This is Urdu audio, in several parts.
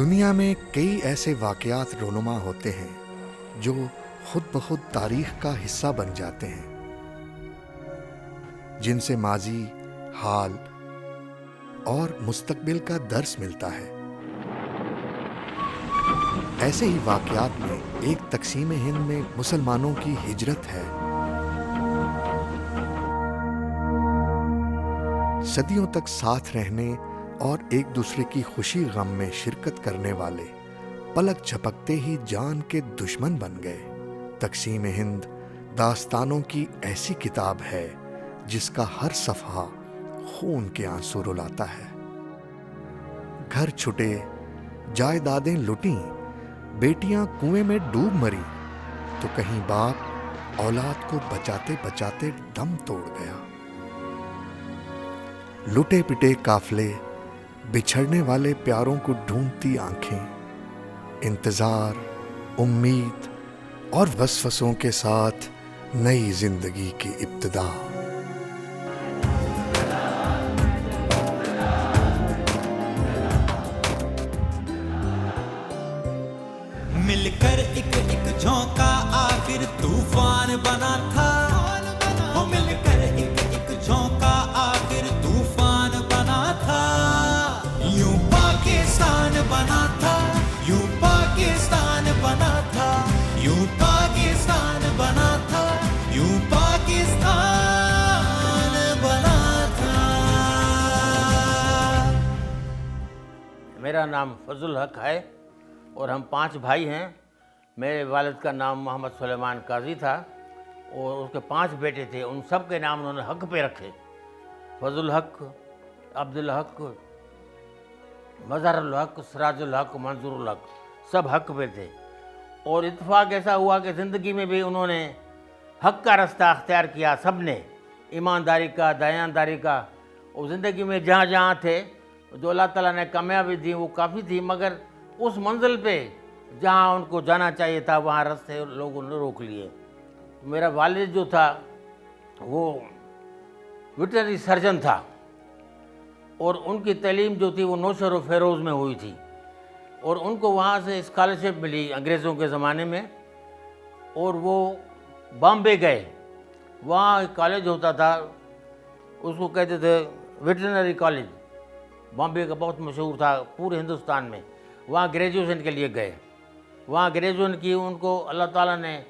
دنیا میں کئی ایسے واقعات رونما ہوتے ہیں جو خود بخود تاریخ کا حصہ بن جاتے ہیں، جن سے ماضی، حال اور مستقبل کا درس ملتا ہے۔ ایسے ہی واقعات میں ایک تقسیم ہند میں مسلمانوں کی ہجرت ہے۔ صدیوں تک ساتھ رہنے اور ایک دوسرے کی خوشی غم میں شرکت کرنے والے پلک جھپکتے ہی جان کے دشمن بن گئے۔ تقسیم ہند داستانوں کی ایسی کتاب ہے جس کا ہر صفحہ خون کے آنسو رلاتا ہے۔ گھر چھٹے، جائیدادیں لٹیں، بیٹیاں کنویں میں ڈوب مری، تو کہیں باپ اولاد کو بچاتے بچاتے دم توڑ گیا۔ لٹے پٹے قافلے، بچھڑنے والے پیاروں کو ڈھونڈتی آنکھیں، انتظار، امید اور وسوسوں کے ساتھ نئی زندگی کی ابتدا۔ مل کر ایک ایک جھونکا آخر طوفان بنا تھا، وہ مل کر ایک ایک جھونکا آخر طوفان بنا تھا۔ یوں پاکستان بنا تھا، یوں پاکستان بنا تھا، یوں پاکستان بنا تھا، یوں پاکستان بنا تھا۔ میرا نام فضل الحق ہے اور ہم 5 بھائی ہیں۔ میرے والد کا نام محمد سلیمان قاضی تھا اور اس کے 5 بیٹے تھے، ان سب کے نام انہوں نے حق پہ رکھے۔ فضل الحق، عبد الحق، مظہر الحق، سراج الحق، منظور الحق، سب حق پہ تھے۔ اور اتفاق ایسا ہوا کہ زندگی میں بھی انہوں نے حق کا راستہ اختیار کیا، سب نے ایمانداری کا، دیانتداری کا۔ اور زندگی میں جہاں جہاں تھے، جو اللہ تعالیٰ نے کامیابی دی وہ کافی تھی، مگر اس منزل پہ جہاں ان کو جانا چاہیے تھا وہاں راستے لوگوں نے روک لیے۔ میرا والد جو تھا وہ ویٹرنری سرجن تھا اور ان کی تعلیم جو تھی وہ نوشہر و فیروز میں ہوئی تھی، اور ان کو وہاں سے اسکالرشپ ملی انگریزوں کے زمانے میں، اور وہ بامبے گئے۔ وہاں ایک کالج ہوتا تھا، اس کو کہتے تھے ویٹرنری کالج، بامبے کا بہت مشہور تھا پورے ہندوستان میں۔ وہاں گریجویشن کے لیے گئے، وہاں گریجویشن کی، ان کو اللہ تعالیٰ نے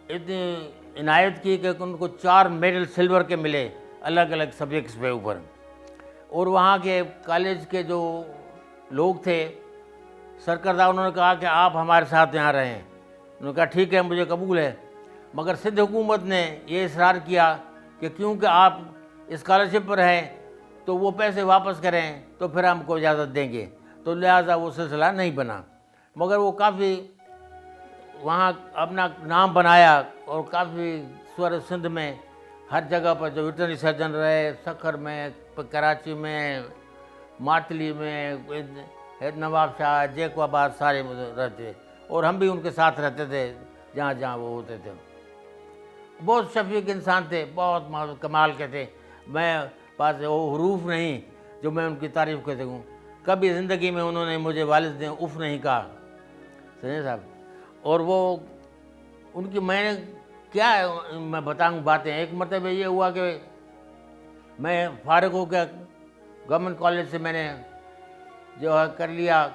اتنی عنایت کی کہ ان کو 4 میڈل سلور کے ملے الگ الگ سبجیکٹس پہ اوپر۔ اور وہاں کے کالج کے جو لوگ تھے سرکردہ، انہوں نے کہا کہ آپ ہمارے ساتھ یہاں رہیں۔ انہوں نے کہا ٹھیک ہے، مجھے قبول ہے، مگر سندھ حکومت نے یہ اصرار کیا کہ کیونکہ آپ اسکالرشپ پر ہیں تو وہ پیسے واپس کریں تو پھر ہم کو اجازت دیں گے، تو لہٰذا وہ سلسلہ نہیں بنا۔ مگر وہ کافی وہاں اپنا نام بنایا اور کافی سور سندھ میں ہر جگہ پر جو ویٹرنری سرجن رہے، سکھر میں، کراچی میں، ماتلی میں، نواب شاہ، جیکو آباد، سارے رہتے، اور ہم بھی ان کے ساتھ رہتے تھے جہاں جہاں وہ ہوتے تھے۔ بہت شفیق انسان تھے، بہت کمال کے تھے۔ میں پاس وہ حروف نہیں جو میں ان کی تعریف کر سکوں۔ کبھی زندگی میں انہوں نے مجھے والد نے اف نہیں کہا، سمجھے صاحب۔ اور وہ ان کی میں نے کیا میں بتاؤں باتیں۔ ایک مرتبہ یہ ہوا کہ میں فارغ ہو کے گورنمنٹ کالج سے میں نے جو ہے کر لیا،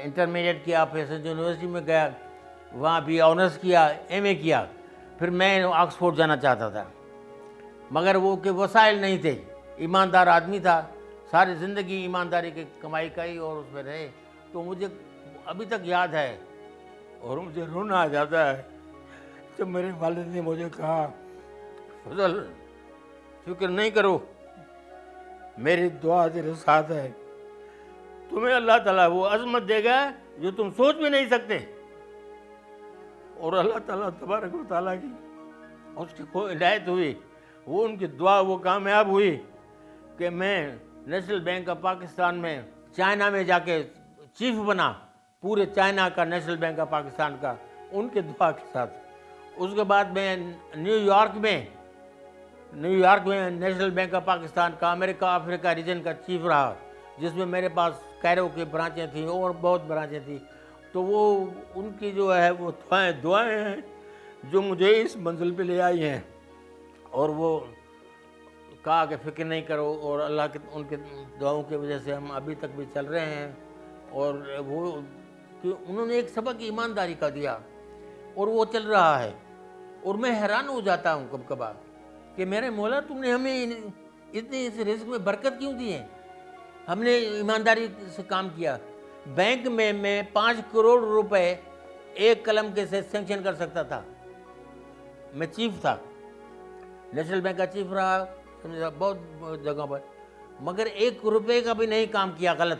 انٹرمیڈیٹ کیا، پھر سنٹ یونیورسٹی میں گیا، وہاں بھی آنرس کیا، ایم اے کیا۔ پھر میں آکسفورڈ جانا چاہتا تھا، مگر وہ کہ وسائل نہیں تھے۔ ایماندار آدمی تھا، ساری زندگی ایمانداری کی کمائی کی اور اس میں رہے۔ تو مجھے ابھی تک یاد ہے اور مجھے رونا آ جاتا ہے جب میرے والد نے مجھے کہا فضل فکر نہیں کرو، میری دعا تیرے ساتھ ہے، تمہیں اللہ تعالیٰ وہ عظمت دے گا جو تم سوچ بھی نہیں سکتے۔ اور اللہ تعالیٰ تبارک و تعالیٰ کی اس کی کوئی عنایت ہوئی، وہ ان کی دعا وہ کامیاب ہوئی کہ میں نیشنل بینک آف پاکستان میں چائنا میں جا کے چیف بنا، پورے چائنا کا نیشنل بینک آف پاکستان کا، ان کے دعا کے ساتھ۔ اس کے بعد میں نیو یارک میں نیشنل بینک آف پاکستان کا امریکہ افریقہ ریجن کا چیف رہا جس میں میرے پاس کیرو کی برانچیں تھیں اور بہت برانچیں تھیں. تو وہ ان کی جو ہے وہ دعائیں ہیں جو مجھے اس منزل پہ لے آئی ہیں. اور وہ کہا کہ فکر نہیں کرو, اور اللہ کے ان کے دعاؤں کی وجہ سے ہم ابھی تک بھی چل رہے ہیں. اور وہ کہ انہوں نے ایک سبق ایمانداری کا دیا اور وہ چل رہا ہے. اور میں حیران ہو جاتا ہوں کب کبھار کہ میرے مولا تم نے ہمیں اتنے اس رزق میں برکت کیوں دی ہے. ہم نے ایمانداری سے کام کیا. بینک میں 5 کروڑ روپے ایک قلم کے سے سینکشن کر سکتا تھا. میں چیف تھا, نیشنل بینک کا چیف رہا بہت جگہوں پر, مگر 1 روپے کا بھی نہیں کام کیا غلط.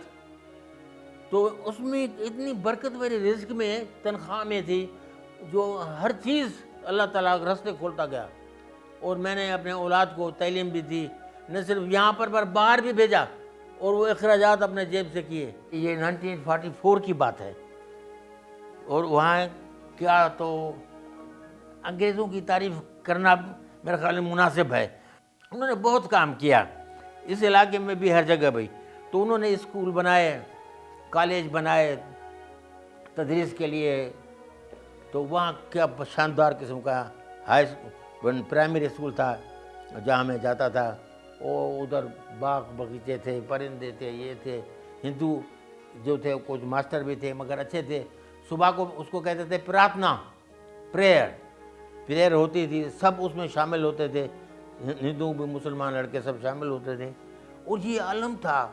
تو اس میں اتنی برکت میرے رزق میں, تنخواہ میں تھی, جو ہر چیز اللہ تعالیٰ راستے کھولتا گیا. اور میں نے اپنے اولاد کو تعلیم بھی دی, نہ صرف یہاں پر باہر بھی بھیجا, اور وہ اخراجات اپنے جیب سے کیے. یہ 1944 کی بات ہے. اور وہاں کیا تو انگریزوں کی تعریف کرنا میرے خیال میں مناسب ہے. انہوں نے بہت کام کیا اس علاقے میں بھی, ہر جگہ بھی. تو انہوں نے اسکول بنائے, کالج بنائے تدریس کے لیے. تو وہاں کیا شاندار قسم کا پرائمری اسکول تھا جہاں میں جاتا تھا. اور ادھر باغ بغیچے تھے, پرندے تھے, یہ تھے. ہندو جو تھے کچھ ماسٹر بھی تھے مگر اچھے تھے. صبح کو اس کو کہتے تھے پرارتھنا, پریئر ہوتی تھی, سب اس میں شامل ہوتے تھے, ہندو بھی مسلمان لڑکے سب شامل ہوتے تھے. اور یہ عالم تھا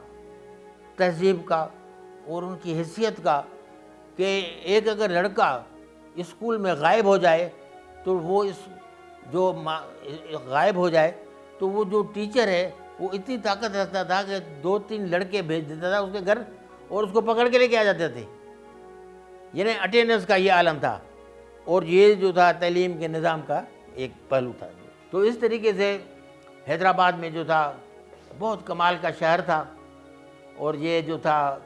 تہذیب کا اور ان کی حیثیت کا کہ ایک اگر لڑکا اسکول میں غائب ہو جائے تو وہ غائب ہو جائے تو وہ جو ٹیچر ہے وہ اتنی طاقت رکھتا تھا کہ 2-3 لڑکے بھیج دیتا تھا اس کے گھر اور اس کو پکڑ کے لے کے آ جاتے تھے. یعنی اٹینڈنس کا یہ عالم تھا. اور یہ جو تھا تعلیم کے نظام کا ایک پہلو تھا. تو اس طریقے سے حیدرآباد میں جو تھا بہت کمال کا شہر تھا. اور یہ جو تھا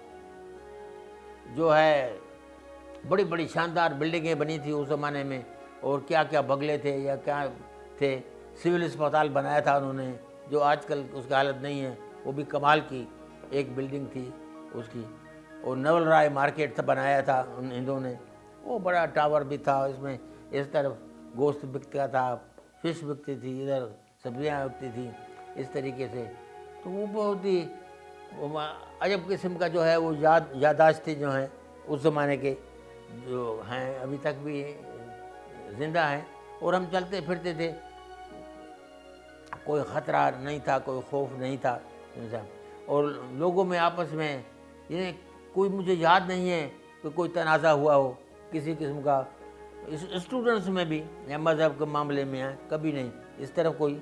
جو ہے بڑی بڑی شاندار بلڈنگیں بنی تھی اس زمانے میں. اور کیا کیا بنگلے تھے یا کیا تھے. سول اسپتال بنایا تھا انہوں نے جو آج کل اس کی حالت نہیں ہے, وہ بھی کمال کی ایک بلڈنگ تھی اس کی. اور نول رائے مارکیٹ بنایا تھا ان ہندوؤں نے, وہ بڑا ٹاور بھی تھا. اس میں اس طرف گوشت بکتا تھا, فش بکتی تھی, ادھر سبزیاں بکتی تھیں, اس طریقے سے. تو وہ بہت ہی عجب قسم کا جو ہے وہ یادداشتیں جو ہیں اس زمانے کے جو ہیں ابھی تک بھی زندہ ہیں. اور ہم چلتے پھرتے تھے, کوئی خطرہ نہیں تھا, کوئی خوف نہیں تھا. اور لوگوں میں آپس میں یہ کوئی مجھے یاد نہیں ہے کہ کوئی تنازع ہوا ہو کسی قسم کا. اسٹوڈنٹس میں بھی یا مذہب کے معاملے میں کبھی نہیں, اس طرف کوئی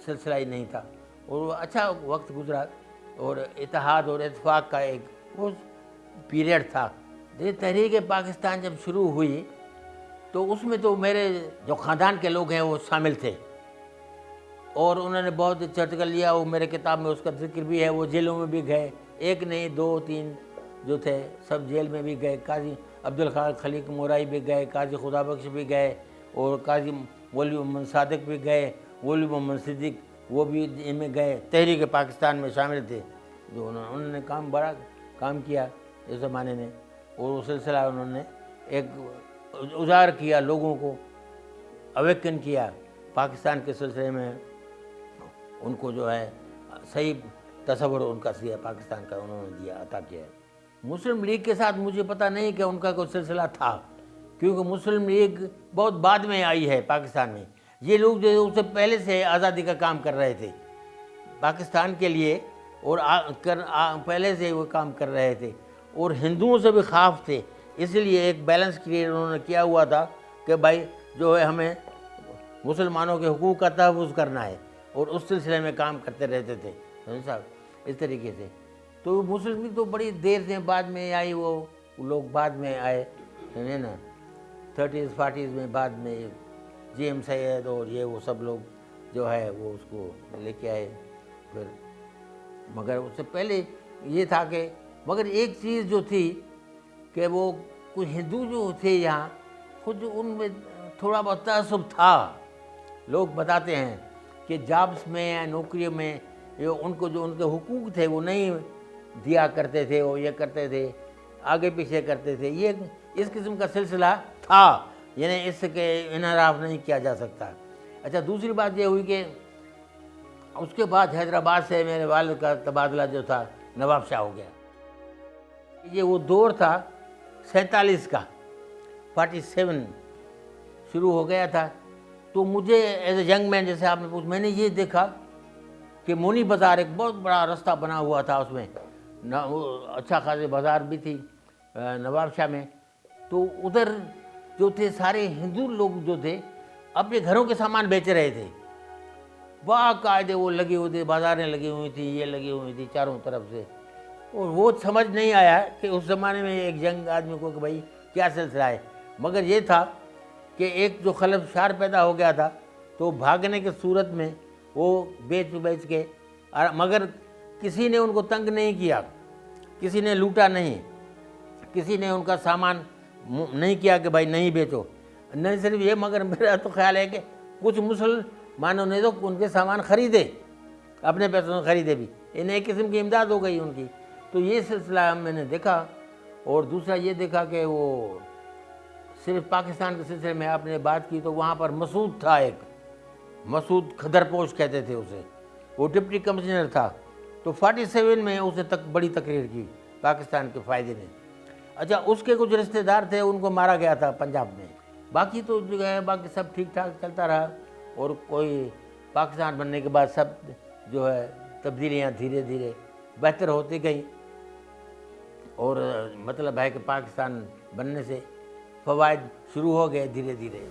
سلسلہ ہی نہیں تھا. اور اچھا وقت گزرا اور اتحاد اور اتفاق کا ایک وہ پیریڈ تھا. تحریک پاکستان جب شروع ہوئی تو اس میں تو میرے جو خاندان کے لوگ ہیں وہ شامل تھے اور انہوں نے بہت چرچ کر لیا. وہ میرے کتاب میں اس کا ذکر بھی ہے. وہ جیلوں میں بھی گئے, 1 نہیں 2-3 جو تھے سب جیل میں بھی گئے. قاضی عبدالخالق خلیق مورائی بھی گئے, قاضی خدا بخش بھی گئے, اور قاضی ولی محمد صادق بھی گئے, ولی محمد صدیق وہ بھی ان میں گئے. تحریک پاکستان میں شامل تھے جو انہوں نے بڑا کام کیا اس زمانے میں. اور وہ سلسلہ انہوں نے ایک اجاگر کیا, لوگوں کو اویکن کیا پاکستان کے سلسلے میں. ان کو جو ہے صحیح تصور ان کا سیا پاکستان کا انہوں نے دیا, عطا کیا ہے. مسلم لیگ کے ساتھ مجھے پتہ نہیں کہ ان کا کوئی سلسلہ تھا, کیونکہ مسلم لیگ بہت بعد میں آئی ہے پاکستان میں. یہ لوگ جو اس سے پہلے سے آزادی کا کام کر رہے تھے پاکستان کے لیے, اور پہلے سے وہ کام کر رہے تھے اور ہندوؤں سے بھی خاف تھے. اس لیے ایک بیلنس کریٹ انہوں نے کیا ہوا تھا کہ بھائی جو ہے ہمیں مسلمانوں کے حقوق کا تحفظ کرنا ہے, اور اس سلسلے میں کام کرتے رہتے تھے صاحب اس طریقے سے. تو مسلم لیگ تو بڑی دیر سے بعد میں آئی, وہ لوگ بعد میں آئے ہے نا, 30s 40s میں بعد میں جی ایم سید اور یہ وہ سب لوگ جو ہے وہ اس کو لے کے آئے پھر. مگر اس سے پہلے یہ تھا کہ مگر ایک چیز جو تھی کہ وہ کچھ ہندو جو تھے یہاں خود ان میں تھوڑا بہت تعصب تھا. لوگ بتاتے ہیں کہ جابس میں یا نوکریوں میں ان کو جو ان کے حقوق تھے وہ نہیں دیا کرتے تھے، وہ یہ کرتے تھے، آگے پیچھے کرتے تھے، یہ اس قسم کا سلسلہ تھا، یعنی اس کے انحراف نہیں کیا جا سکتا۔ اچھا، دوسری بات یہ ہوئی کہ اس کے بعد حیدرآباد سے میرے والد کا تبادلہ جو تھا نواب شاہ ہو گیا۔ یہ وہ دور تھا 47 کا، 47 شروع ہو گیا تھا۔ تو مجھے ایز اے ینگ مین، جیسے آپ نے پوچھا، میں نے یہ دیکھا کہ مونی بازار ایک بہت بڑا رستہ بنا ہوا تھا، اس میں اچھا خاصی بازار بھی تھی نواب شاہ میں۔ تو ادھر جو تھے سارے ہندو لوگ جو تھے اپنے گھروں کے سامان بیچ رہے تھے، باقاعدے وہ لگے ہوئے تھے، بازاریں لگی ہوئی تھیں، یہ لگی ہوئی تھی چاروں طرف سے۔ اور وہ سمجھ نہیں آیا کہ اس زمانے میں ایک ینگ آدمی کو کہ بھائی کیا سلسلہ ہے، مگر یہ تھا کہ ایک جو خلفشار پیدا ہو گیا تھا تو بھاگنے کی صورت میں وہ بیچ کے، مگر کسی نے ان کو تنگ نہیں کیا، کسی نے لوٹا نہیں، کسی نے ان کا سامان نہیں کیا کہ بھائی نہیں بیچو۔ نہیں صرف یہ، مگر میرا تو خیال ہے کہ کچھ مسلمانوں نے تو ان کے سامان خریدے، اپنے پیسوں سے خریدے بھی، انہیں ایک قسم کی امداد ہو گئی ان کی۔ تو یہ سلسلہ میں نے دیکھا۔ اور دوسرا یہ دیکھا کہ وہ صرف پاکستان کے سلسلے میں آپ نے بات کی تو وہاں پر مسعود تھا، ایک مسعود کھدرپوش کہتے تھے اسے، وہ ڈپٹی کمشنر تھا۔ تو 47 میں اسے بڑی تقریر کی پاکستان کے فائدے میں۔ اچھا، اس کے کچھ رشتہ دار تھے، ان کو مارا گیا تھا پنجاب میں۔ باقی تو جو ہے باقی سب ٹھیک ٹھاک چلتا رہا، اور کوئی پاکستان بننے کے بعد سب جو ہے تبدیلیاں دھیرے دھیرے بہتر ہوتی گئیں، اور مطلب ہے کہ پاکستان بننے سے فوائد شروع ہو گئے دھیرے دھیرے۔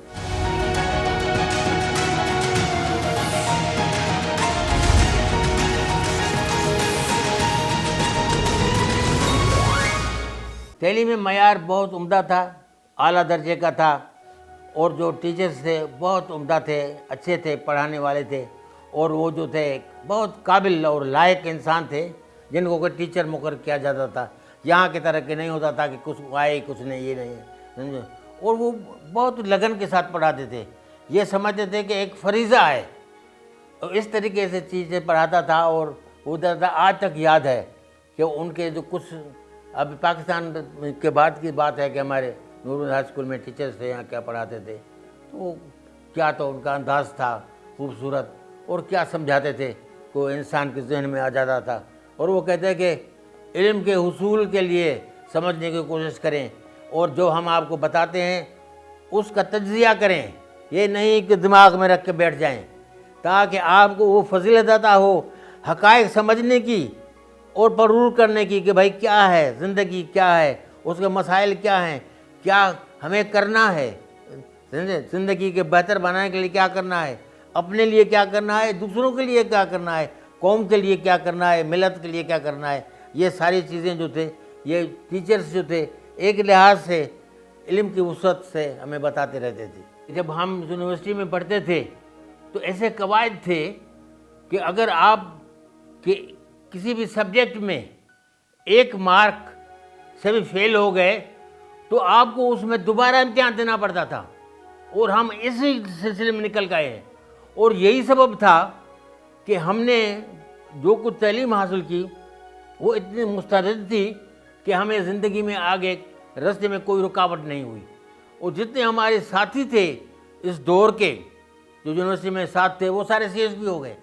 تعلیمی معیار بہت عمدہ تھا، اعلیٰ درجے کا تھا، اور جو ٹیچرز تھے بہت عمدہ تھے، اچھے تھے، پڑھانے والے تھے، اور وہ جو تھے بہت قابل اور لائق انسان تھے جن کو کوئی ٹیچر مقرر کیا جاتا تھا۔ یہاں کی طرح کہ نہیں ہوتا تھا کہ کچھ آئے کچھ نہیں، یہ نہیں سمجھے۔ اور وہ بہت لگن کے ساتھ پڑھاتے تھے، یہ سمجھتے تھے کہ ایک فریضہ ہے، اور اس طریقے سے چیزیں پڑھاتا تھا۔ اور وہ آج تک یاد ہے کہ ان کے جو کچھ، اب پاکستان کے بعد کی بات ہے کہ ہمارے نور ہائی اسکول میں ٹیچرز تھے یہاں کیا پڑھاتے تھے، تو کیا تو ان کا انداز تھا خوبصورت، اور کیا سمجھاتے تھے کو انسان کے ذہن میں آ جاتا تھا۔ اور وہ کہتے ہیں کہ علم کے حصول کے لیے سمجھنے کی کوشش کریں، اور جو ہم آپ کو بتاتے ہیں اس کا تجزیہ کریں، یہ نہیں کہ دماغ میں رکھ کے بیٹھ جائیں، تاکہ آپ کو وہ فضیلت عطا ہو حقائق سمجھنے کی اور پرور کرنے کی کہ بھائی کیا ہے زندگی، کیا ہے اس کے مسائل، کیا ہیں، کیا ہمیں کرنا ہے زندگی کے بہتر بنانے کے لیے، کیا کرنا ہے اپنے لیے، کیا کرنا ہے دوسروں کے لیے، کیا کرنا ہے قوم کے لیے، کیا کرنا ہے ملت کے لیے، کیا کرنا ہے۔ یہ ساری چیزیں جو تھے، یہ ٹیچرز جو تھے ایک لحاظ سے علم کی وسعت سے ہمیں بتاتے رہتے تھے۔ جب ہم یونیورسٹی میں پڑھتے تھے تو ایسے قواعد تھے کہ اگر آپ کسی بھی سبجیکٹ میں 1 مارک سے بھی فیل ہو گئے تو آپ کو اس میں دوبارہ امتحان دینا پڑتا تھا، اور ہم اسی سلسلے میں نکل گئے ہیں۔ اور یہی سبب تھا کہ ہم نے جو کچھ تعلیم حاصل کی وہ اتنی مستعد تھی کہ ہمیں زندگی میں آگے راستے میں کوئی رکاوٹ نہیں ہوئی۔ اور جتنے ہمارے ساتھی تھے اس دور کے جو یونیورسٹی میں ساتھ تھے وہ سارے سی ایس بھی ہو گئے۔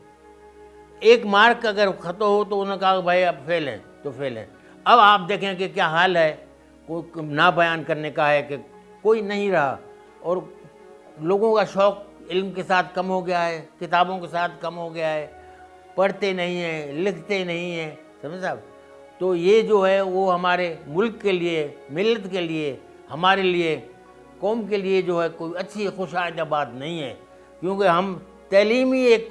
1 مارک اگر خطا ہو تو انہوں نے کہا کہ بھائی اب فیل ہیں تو فیل ہیں۔ اب آپ دیکھیں کہ کیا حال ہے، کوئی نہ بیان کرنے کا ہے کہ کوئی نہیں رہا، اور لوگوں کا شوق علم کے ساتھ کم ہو گیا ہے، کتابوں کے ساتھ کم ہو گیا ہے، پڑھتے نہیں ہیں، لکھتے نہیں ہیں، سمجھ صاحب۔ تو یہ جو ہے وہ ہمارے ملک کے لیے، ملت کے لیے، ہمارے لیے، قوم کے لیے جو ہے کوئی اچھی خوش آئندہ بات نہیں ہے، کیونکہ ہم تعلیمی ایک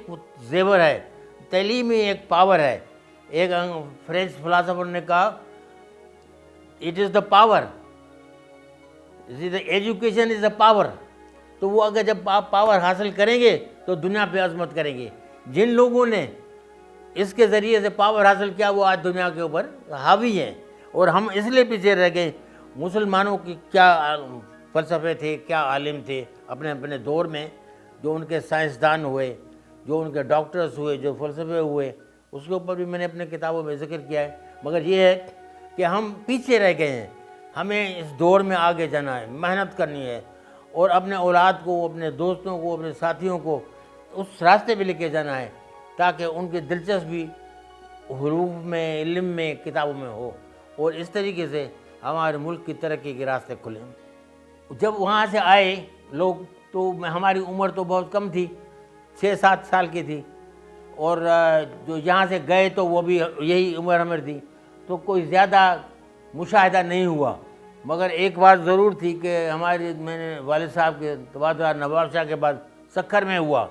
زیور ہے، تعلیمی ایک پاور ہے۔ ایک فرینچ فلاسفر نے کہا it is the power, education is the power. تو وہ اگر جب آپ پاور حاصل کریں گے تو دنیا پہ عظمت کریں گے۔ جن لوگوں نے اس کے ذریعے سے پاور حاصل کیا وہ آج دنیا کے اوپر حاوی ہیں، اور ہم اس لیے پیچھے رہ گئے۔ مسلمانوں کی کیا فلسفے تھے، کیا عالم تھے اپنے اپنے دور میں، جو ان کے سائنسدان ہوئے، جو ان کے ڈاکٹرز ہوئے، جو فلسفے ہوئے، اس کے اوپر بھی میں نے اپنے کتابوں میں ذکر کیا ہے۔ مگر یہ ہے کہ ہم پیچھے رہ گئے ہیں. ہمیں اس دور میں آگے جانا ہے, محنت کرنی ہے, اور اپنے اولاد کو, اپنے دوستوں کو, اپنے ساتھیوں کو اس راستے پہ لے کے جانا ہے تاکہ ان کی دلچسپی حروف میں, علم میں, کتابوں میں ہو, اور اس طریقے سے ہمارے ملک کی ترقی کے راستے کھلیں. جب وہاں سے آئے لوگ تو ہماری عمر تو بہت کم تھی, 6-7 سال کی تھی, اور جو یہاں سے گئے تو وہ بھی یہی عمر ہماری تھی, تو کوئی زیادہ مشاہدہ نہیں ہوا. مگر ایک بات ضرور تھی کہ میں نے والد صاحب کے تبادلہ نواب شاہ کے بعد سکھر میں ہوا.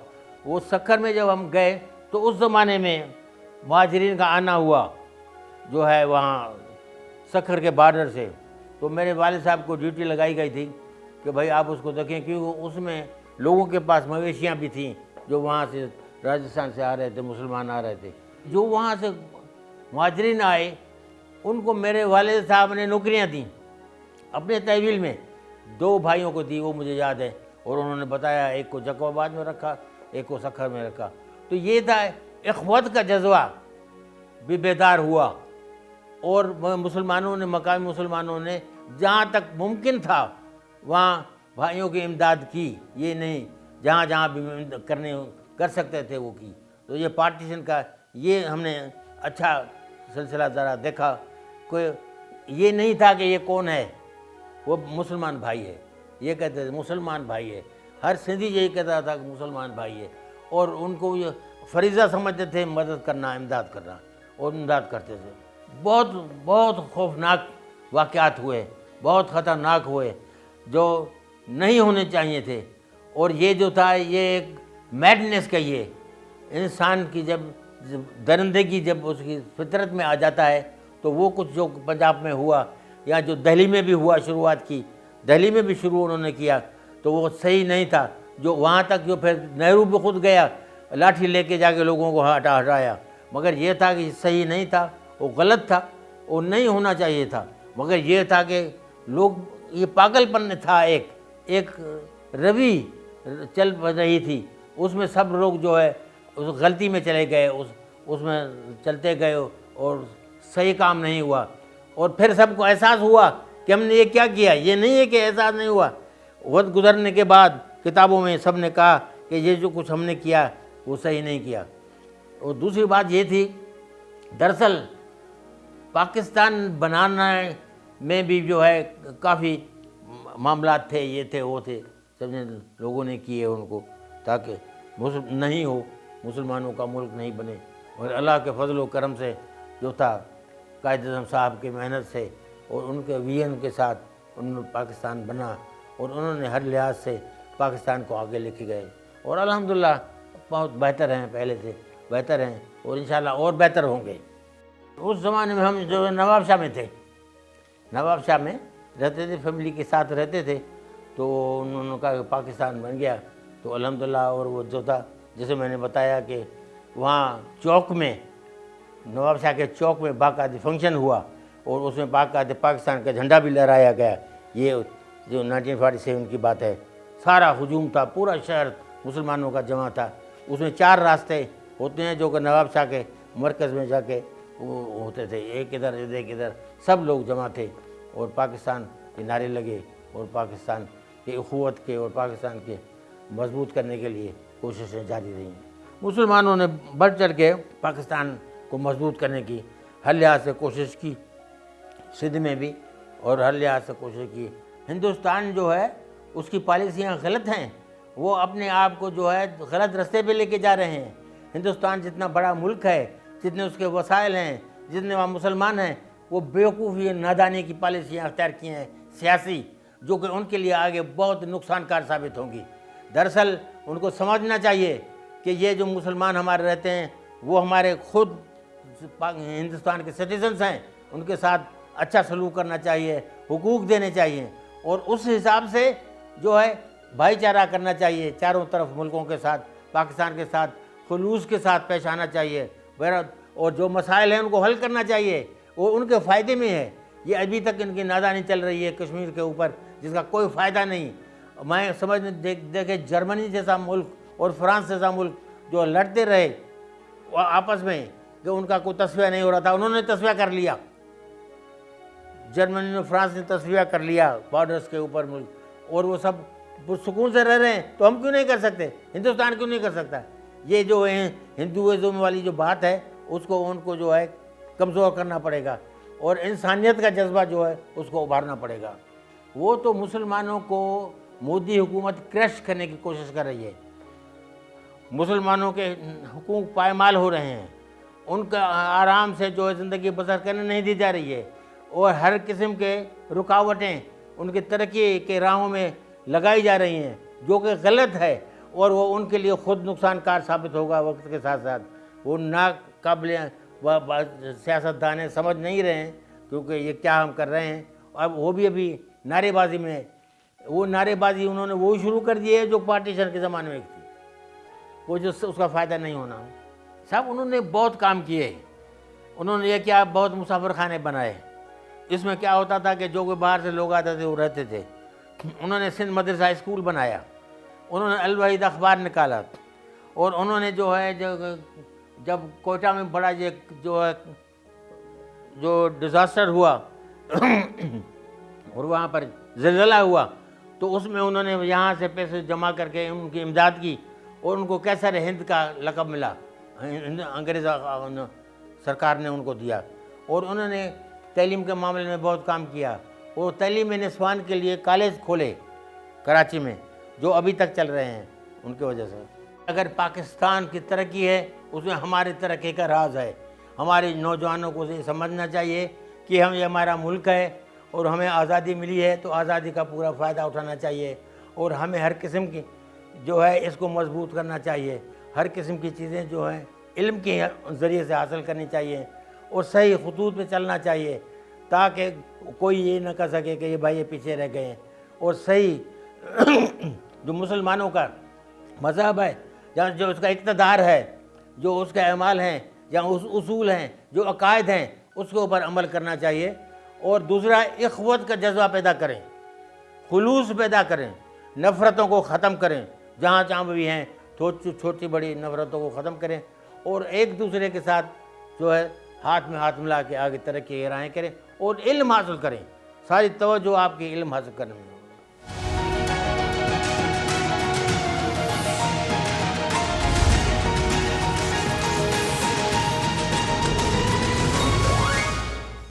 وہ سکھر میں جب ہم گئے تو اس زمانے میں مہاجرین کا آنا ہوا جو ہے وہاں سکھر کے بارڈر سے. تو میرے والد صاحب کو ڈیوٹی لگائی گئی تھی کہ بھائی آپ اس کو دیکھیں, کیونکہ اس میں لوگوں کے پاس مویشیاں بھی تھیں جو وہاں سے راجستھان سے آ رہے تھے, مسلمان آ رہے تھے. جو وہاں سے مہاجرین آئے ان کو میرے والد صاحب نے نوکریاں دیں اپنے تحویل میں. 2 بھائیوں کو دی, وہ مجھے یاد ہے, اور انہوں نے بتایا ایک کو جکو آباد میں رکھا, ایک کو سکھر میں رکھا. تو یہ تھا اخوت کا جذبہ بھی بیدار ہوا, اور مسلمانوں نے, مقامی مسلمانوں نے جہاں تک ممکن تھا وہاں بھائیوں کی امداد کی. یہ نہیں, جہاں جہاں بھی کر سکتے تھے وہ کی. تو یہ پارٹیشن کا یہ ہم نے اچھا سلسلہ ذرا دیکھا. کوئی یہ نہیں تھا کہ یہ کون ہے, وہ مسلمان بھائی ہے, یہ کہتے تھے مسلمان بھائی ہے. ہر سندھی یہی کہتا تھا کہ مسلمان بھائی ہے, اور ان کو یہ فریضہ سمجھتے تھے مدد کرنا, امداد کرنا, اور امداد کرتے تھے. بہت بہت خوفناک واقعات ہوئے, بہت خطرناک ہوئے جو نہیں ہونے چاہیے تھے. اور یہ جو تھا یہ ایک میڈنس کا, یہ انسان کی جب درندگی جب اس کی فطرت میں آ جاتا ہے تو وہ کچھ جو پنجاب میں ہوا یا جو دہلی میں بھی ہوا, شروعات کی دہلی میں بھی شروع انہوں نے کیا, تو وہ صحیح نہیں تھا. جو وہاں تک جو پھر نہرو بھی خود گیا, لاٹھی لے کے جا کے لوگوں کو ہٹایا, مگر یہ تھا کہ صحیح نہیں تھا, وہ غلط تھا, وہ نہیں ہونا چاہیے تھا. مگر یہ تھا کہ لوگ, یہ پاگل پن تھا, ایک روی چل رہی تھی, اس میں سب لوگ جو ہے اس غلطی میں چلے گئے, اس میں چلتے گئے, اور صحیح کام نہیں ہوا. اور پھر سب کو احساس ہوا کہ ہم نے یہ کیا کیا. یہ نہیں ہے کہ احساس نہیں ہوا, وقت گزرنے کے بعد کتابوں میں سب نے کہا کہ یہ جو کچھ ہم نے کیا وہ صحیح نہیں کیا. اور دوسری بات یہ تھی, دراصل پاکستان بنانے میں بھی جو ہے کافی معاملات تھے, یہ تھے وہ تھے, سب نے لوگوں نے کیے ان کو تاکہ نہیں ہو, مسلمانوں کا ملک نہیں بنے. اور اللہ کے فضل و کرم سے جو تھا, قائد اعظم صاحب کی محنت سے اور ان کے ویژن کے ساتھ انہوں نے پاکستان بنا, اور انہوں نے ہر لحاظ سے پاکستان کو آگے لے کے گئے, اور الحمدللہ بہت بہتر ہیں, پہلے سے بہتر ہیں, اور انشاءاللہ اور بہتر ہوں گے. اس زمانے میں ہم جو نواب شاہ میں تھے, نواب شاہ میں رہتے تھے, فیملی کے ساتھ رہتے تھے. تو انہوں نے کہا کہ پاکستان بن گیا, تو الحمدللہ. اور وہ جو تھا, جیسے میں نے بتایا کہ وہاں چوک میں, نواب شاہ کے چوک میں باقاعدہ فنکشن ہوا, اور اس میں باقاعدہ پاکستان کا جھنڈا بھی لہرایا گیا. یہ جو 1947 کی بات ہے, سارا ہجوم تھا, پورا شہر مسلمانوں کا جمع تھا. اس میں 4 راستے ہوتے ہیں جو کہ نواب شاہ کے مرکز میں جا کے وہ ہوتے تھے, ایک ادھر ایک ادھر, سب لوگ جمع تھے, اور پاکستان کے نعرے لگے, اور پاکستان کے اخوت کے اور پاکستان کے مضبوط کرنے کے لیے کوششیں جاری رہیں. مسلمانوں نے بڑھ چڑھ کے پاکستان کو مضبوط کرنے کی ہر لحاظ سے کوشش کی, سندھ میں بھی, اور ہر لحاظ سے کوشش کی. ہندوستان جو ہے اس کی پالیسیاں غلط ہیں, وہ اپنے آپ کو جو ہے غلط رستے پہ لے کے جا رہے ہیں. ہندوستان جتنا بڑا ملک ہے, جتنے اس کے وسائل ہیں, جتنے وہاں مسلمان ہیں, وہ بیوقوفی نادانی کی پالیسیاں اختیار کی ہیں سیاسی, جو کہ ان کے لیے آگے بہت نقصان کار ثابت ہوں گی. دراصل ان کو سمجھنا چاہیے کہ یہ جو مسلمان ہمارے رہتے ہیں وہ ہمارے خود ہندوستان کے سٹیزنز ہیں, ان کے ساتھ اچھا سلوک کرنا چاہیے, حقوق دینے چاہیے, اور اس حساب سے جو ہے بھائی چارہ کرنا چاہیے چاروں طرف ملکوں کے ساتھ, پاکستان کے ساتھ خلوص کے ساتھ پیش آنا چاہیے. اور جو مسائل ہیں ان کو حل کرنا چاہیے, وہ ان کے فائدے میں ہے. یہ ابھی تک ان کی نادانی چل رہی ہے کشمیر کے اوپر, جس کا کوئی فائدہ نہیں. میں سمجھنے دیکھے جرمنی جیسا ملک اور فرانس جیسا ملک جو لڑتے رہے آپس میں, کہ ان کا کوئی تصفیہ نہیں ہو رہا تھا, انہوں نے تصفیہ کر لیا. جرمنی نے فرانس نے تصفیہ کر لیا بارڈرز کے اوپر ملک, اور وہ سب سکون سے رہ رہے ہیں, تو ہم کیوں نہیں کر سکتے؟ ہندوستان کیوں نہیں کر سکتا؟ یہ جو ہے ہندوازم والی جو بات ہے اس کو ان کو جو ہے کمزور کرنا پڑے گا, اور انسانیت کا جذبہ جو ہے اس کو ابھارنا پڑے گا. وہ تو مسلمانوں کو مودی حکومت کریش کرنے کی کوشش کر رہی ہے, مسلمانوں کے حقوق پائمال ہو رہے ہیں, ان کا آرام سے جو ہے زندگی بسر کرنے نہیں دی جا رہی ہے, اور ہر قسم کے رکاوٹیں ان کی ترقی کے راہوں میں لگائی جا رہی ہیں, جو کہ غلط ہے, اور وہ ان کے لیے خود نقصان کار ثابت ہوگا وقت کے ساتھ ساتھ. وہ ناقابل سیاست دانے سمجھ نہیں رہے ہیں کیونکہ یہ کیا ہم کر رہے ہیں. اب وہ بھی ابھی نعرے بازی میں, وہ نعرے بازی انہوں نے وہی شروع کر دی ہے جو پارٹیشن کے زمانے میں تھی, وہ جو اس کا فائدہ نہیں ہونا. صاحب انہوں نے بہت کام کیے, انہوں نے یہ کیا, بہت مسافر خانے بنائے. اس میں کیا ہوتا تھا کہ جو کوئی باہر سے لوگ آتے تھے وہ رہتے تھے. انہوں نے سندھ مدرسہ اسکول بنایا, انہوں نے الوحید اخبار نکالا, اور انہوں نے جو ہے جب کوئٹہ میں بڑا یہ جو ڈیزاسٹر ہوا اور وہاں پر زلزلہ ہوا, تو اس میں انہوں نے یہاں سے پیسے جمع کر کے ان کی امداد کی, اور ان کو کیسر ہند کا لقب ملا, انگریز سرکار نے ان کو دیا. اور انہوں نے تعلیم کے معاملے میں بہت کام کیا, اور تعلیم نسوان کے لیے کالج کھولے کراچی میں جو ابھی تک چل رہے ہیں ان کی وجہ سے. اگر پاکستان کی ترقی ہے اس میں ہماری ترقی کا راز ہے. ہمارے نوجوانوں کو یہ سمجھنا چاہیے کہ یہ ہمارا ملک ہے اور ہمیں آزادی ملی ہے, تو آزادی کا پورا فائدہ اٹھانا چاہیے, اور ہمیں ہر قسم کی جو ہے اس کو مضبوط کرنا چاہیے. ہر قسم کی چیزیں جو ہیں علم کے ذریعے سے حاصل کرنی چاہیے, اور صحیح خطوط پہ چلنا چاہیے, تاکہ کوئی یہ نہ کہہ سکے کہ یہ بھائی یہ پیچھے رہ گئے ہیں. اور صحیح جو مسلمانوں کا مذہب ہے, یا جو اس کا اقتدار ہے, جو اس کے اعمال ہیں یا اس اصول ہیں, جو عقائد ہیں, اس کے اوپر عمل کرنا چاہیے. اور دوسرا, اخوت کا جذبہ پیدا کریں, خلوص پیدا کریں, نفرتوں کو ختم کریں جہاں جہاں بھی ہیں, چھوٹی بڑی نفرتوں کو ختم کریں, اور ایک دوسرے کے ساتھ جو ہے ہاتھ میں ہاتھ ملا کے آگے ترقی کی راہیں کریں, اور علم حاصل کریں. ساری توجہ آپ کی علم حاصل کرنے میں.